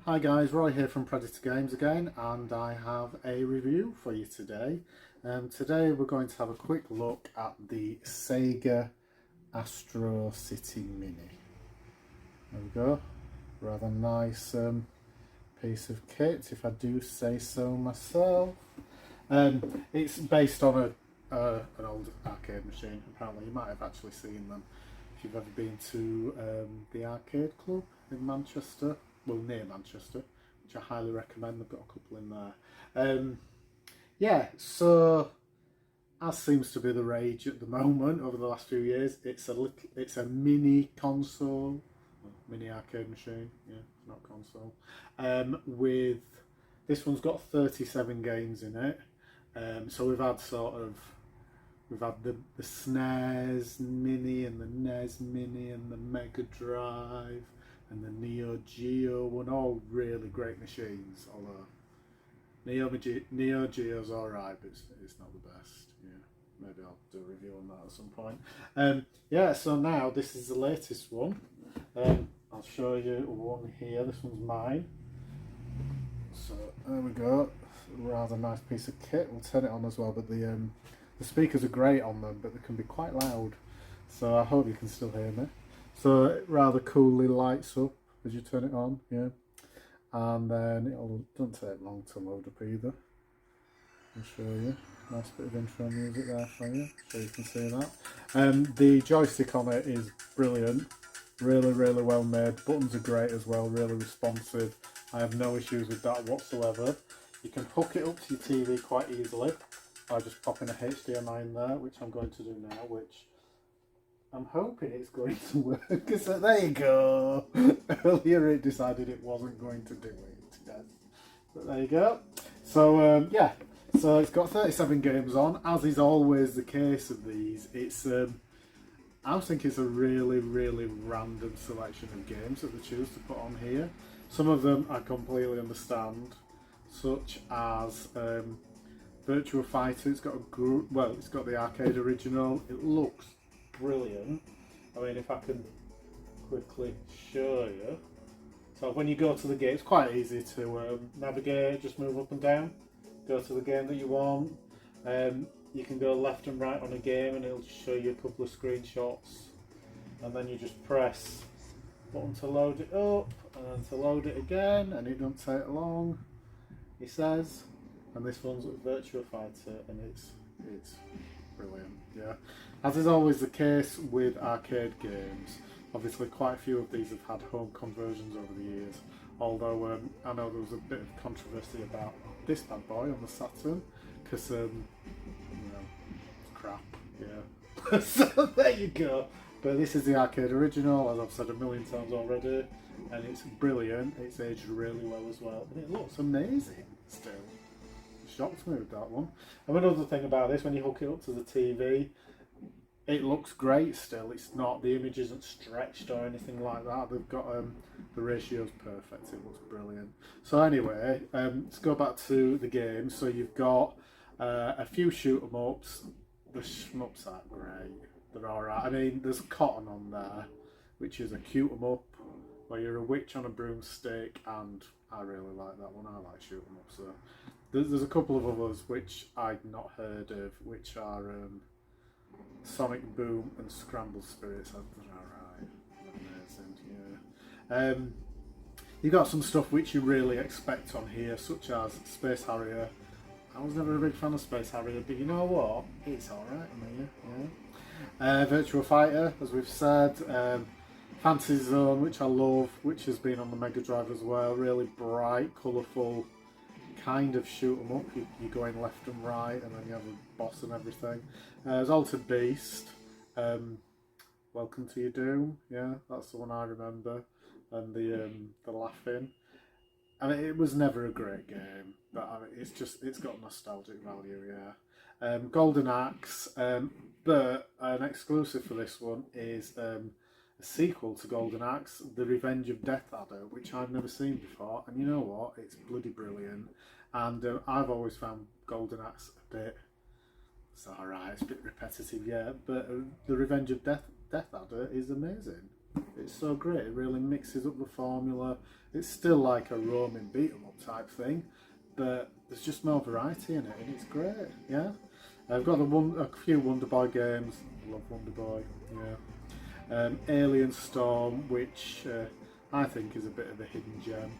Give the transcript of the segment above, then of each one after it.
Hi guys, Roy here from Predator Games again, and I have a review for you today. Today we're going to have a quick look at the Sega Astro City Mini. There we go, rather nice piece of kit, if I do say so myself. It's based on an old arcade machine. Apparently you might have actually seen them if you've ever been to the arcade club in Manchester. Well, near Manchester, which I highly recommend. They've got a couple in there. Yeah, so as seems to be the rage at the moment over the last few years, it's a mini console, mini arcade machine. Yeah, not console. With this one's got 37 games in it. So we've had the SNES Mini and the NES Mini and the Mega Drive and the Neo Geo one, all really great machines. Although Neo Geo's alright, but it's not the best. Yeah, maybe I'll do a review on that at some point. Yeah, so now this is the latest one. I'll show you one here. This one's mine. So there we go. Rather nice piece of kit. We'll turn it on as well, but the speakers are great on them, but they can be quite loud. So I hope you can still hear me. So it rather coolly lights up as you turn it on, yeah. And then it doesn't take long to load up either. I'll show you. Nice bit of intro music there for you, so you can see that. The joystick on it is brilliant. Really, really well made. Buttons are great as well, really responsive. I have no issues with that whatsoever. You can hook it up to your TV quite easily by just popping a HDMI in there, which I'm going to do now, which I'm hoping it's going to work. So there you go. Earlier it decided it wasn't going to do it. Yes. But there you go. So yeah, so it's got 37 games on, as is always the case of these. It's I think it's a really, really random selection of games that they choose to put on here. Some of them I completely understand, such as Virtua Fighter. It's got it's got the arcade original. It looks brilliant. I mean, if I can quickly show you. So when you go to the game, it's quite easy to navigate, just move up and down, go to the game that you want. You can go left and right on a game and it'll just show you a couple of screenshots, and then you just press button to load it up and then to load it again, and it doesn't take long, he says. And this one's Virtua Fighter, and it's brilliant, yeah. As is always the case with arcade games, obviously quite a few of these have had home conversions over the years, although I know there was a bit of controversy about this bad boy on the Saturn, because, you know, it's crap, yeah. So there you go. But this is the arcade original, as I've said a million times already, and it's brilliant. It's aged really well as well, and it looks amazing still. Shocked me with that one. And another thing about this, when you hook it up to the TV, it looks great still. It's not, the image isn't stretched or anything like that. They've got the ratio's perfect. It looks brilliant. So anyway, let's go back to the game. So you've got a few shoot 'em ups. The shmups aren't great. They're alright. I mean, there's Cotton on there, which is a cute 'em up where you're a witch on a broomstick, and I really like that one. I like shoot 'em up. So there's a couple of others which I'd not heard of, which are Sonic Boom and Scramble Spirits. They're alright. Amazing, yeah. You've got some stuff which you really expect on here, such as Space Harrier. I was never a big fan of Space Harrier, but you know what? It's alright on here, yeah. Virtua Fighter, as we've said. Fantasy Zone, which I love, which has been on the Mega Drive as well. Really bright, colourful, kind of shoot 'em up. You're going left and right, and then you have a boss and everything. There's Altered Beast. Welcome to Your Doom. Yeah, that's the one I remember. And the laughing. I mean, it was never a great game, but I mean, it's got nostalgic value. Yeah. Golden Axe. But an exclusive for this one is a sequel to Golden Axe, The Revenge of Death Adder, which I've never seen before, and you know what, it's bloody brilliant. And I've always found Golden Axe it's alright, it's a bit repetitive, yeah, but The Revenge of Death Adder is amazing. It's so great. It really mixes up the formula. It's still like a roaming beat 'em up type thing, but there's just more variety in it, and it's great. Yeah, I've got a few Wonder Boy games. I love Wonder Boy. Yeah, Alien Storm, which I think is a bit of a hidden gem.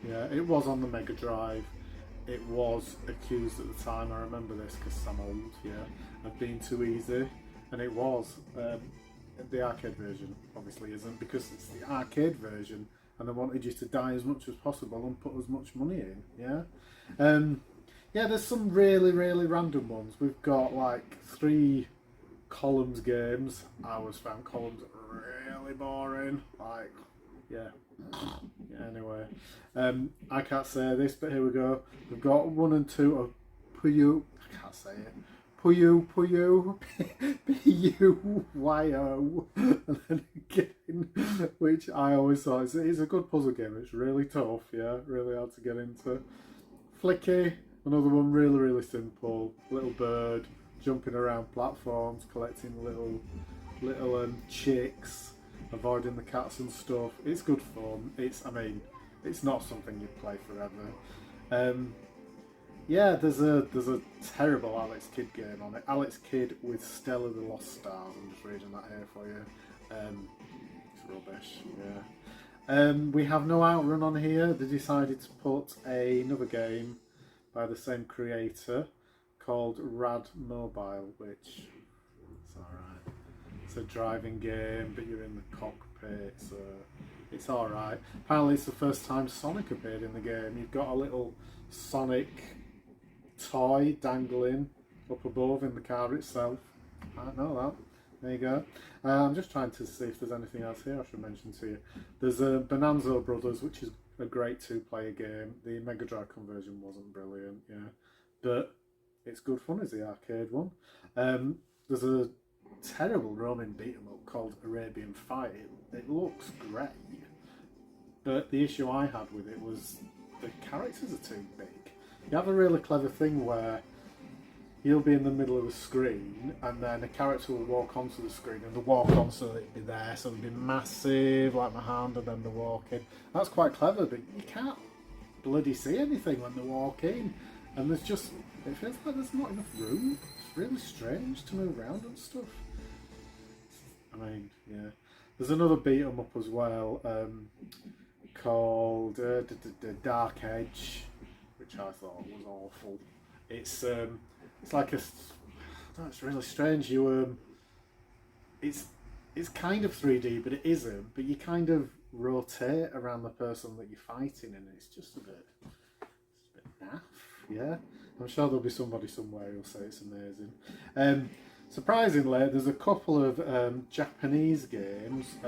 Yeah, it was on the Mega Drive. It was accused at the time. I remember this because I'm old. Yeah, of being too easy, and it was. The arcade version obviously isn't, because it's the arcade version and they wanted you to die as much as possible and put as much money in. Yeah, there's some really random ones. We've got like 3 columns games. I always found columns really boring, like yeah. Anyway, I can't say this, but here we go. We've got 1 and 2 of Puyo. I can't say it. Puyo, P-U-Y-O, and then again, which I always thought it's a good puzzle game. It's really tough, yeah, really hard to get into. Flicky, another one, really simple. Little bird jumping around platforms, collecting little chicks, avoiding the cats and stuff. It's good fun. It's not something you play forever. Yeah, there's a terrible Alex Kidd game on it. Alex Kidd with Stella the Lost Stars. I'm just reading that here for you. It's rubbish. Yeah. We have no Outrun on here. They decided to put another game by the same creator called Rad Mobile, which it's alright. It's a driving game, but you're in the cockpit, so it's alright. Apparently, it's the first time Sonic appeared in the game. You've got a little Sonic toy dangling up above in the car itself. I don't know that. There you go. I'm just trying to see if there's anything else here I should mention to you. There's Bonanza Brothers, which is a great 2-player game. The Mega Drive conversion wasn't brilliant, yeah, but it's good fun as the arcade one. There's a terrible roaming beat 'em up called Arabian Fight. It looks great, but the issue I had with it was the characters are too big. You have a really clever thing where you'll be in the middle of the screen and then a character will walk onto the screen and they'll walk on so it'll be there, so it'll be massive like my hand, and then they're walking. That's quite clever, but you can't bloody see anything when they walk in, and it feels like there's not enough room. It's really strange to move around and stuff. Yeah. There's another beat 'em up as well, called Dark Edge, which I thought was awful. It's like it's really strange. It's kind of 3D, but it isn't. But you kind of rotate around the person that you're fighting, and it's just a bit naff. Yeah, I'm sure there'll be somebody somewhere who'll say it's amazing. Surprisingly, there's a couple of Japanese games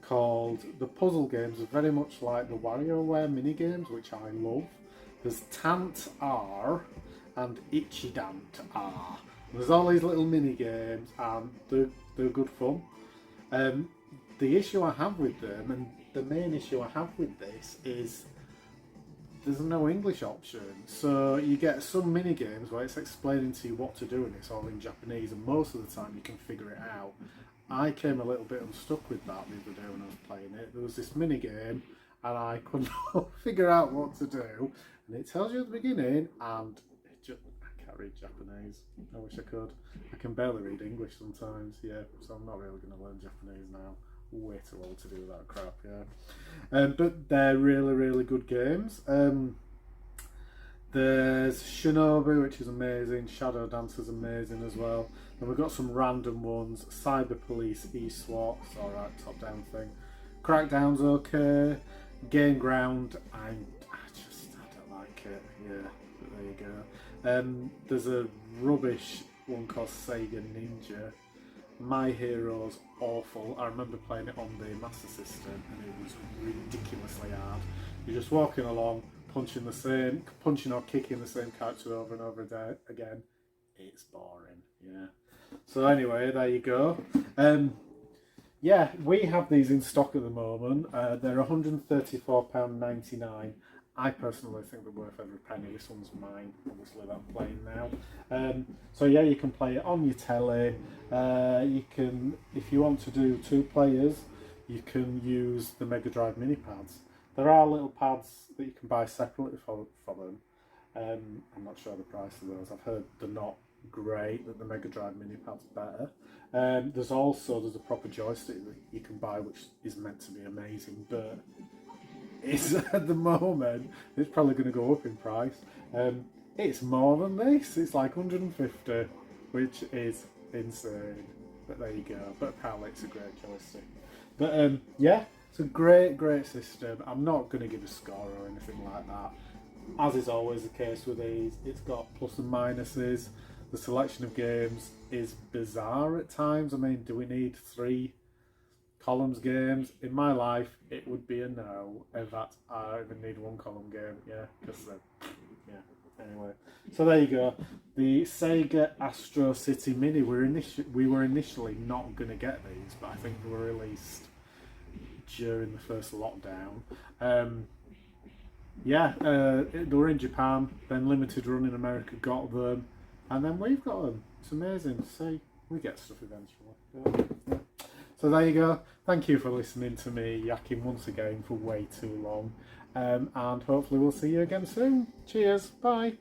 called, the puzzle games are very much like the WarioWare mini games, which I love. There's Tant R and Ichidant R. There's all these little mini games, and they're good fun. The issue I have with them, and the main issue I have with this, is there's no English option. So you get some mini games where it's explaining to you what to do, and it's all in Japanese, and most of the time you can figure it out. I came a little bit unstuck with that the other day when I was playing it. There was this mini game, and I couldn't figure out what to do. And it tells you at the beginning, and I can't read Japanese. I wish I could. I can barely read English sometimes, yeah. So I'm not really going to learn Japanese now. Way too old to do that crap, yeah. But they're really good games. There's Shinobi, which is amazing. Shadow Dancer's amazing as well. And we've got some random ones. Cyber Police, eSWAT, it's alright, top down thing. Crackdown's okay. Game Ground, I don't like it, yeah, but there you go. There's a rubbish one called Sega Ninja. My Hero's awful. I remember playing it on the Master System and it was ridiculously hard. You're just walking along, punching or kicking the same character over and over again. It's boring, yeah. So anyway, there you go. Yeah, we have these in stock at the moment. They're £134.99. I personally think they're worth every penny. This one's mine, obviously, that I'm playing now. So yeah, you can play it on your telly. You can, if you want to do 2 players, you can use the Mega Drive mini pads. There are little pads that you can buy separately for them. I'm not sure the price of those. I've heard they're not great, that the Mega Drive mini pad's better. There's a proper joystick that you can buy, which is meant to be amazing, but it's at the moment it's probably going to go up in price. It's more than this. It's like 150, which is insane. But there you go. But apparently it's a great joystick. But yeah, it's a great system. I'm not going to give a score or anything like that. As is always the case with these, it's got plus and minuses. The selection of games is bizarre at times. I mean, do we need 3 columns games? In my life, it would be a no. In fact, I even need 1 column game. Yeah, because yeah. Anyway, so there you go. The Sega Astro City Mini. We were initially not going to get these, but I think they were released during the first lockdown. They were in Japan, then Limited Run in America got them, and then we've got them. It's amazing to see. We get stuff eventually. Yeah. So there you go. Thank you for listening to me yakking once again for way too long. And hopefully we'll see you again soon. Cheers. Bye.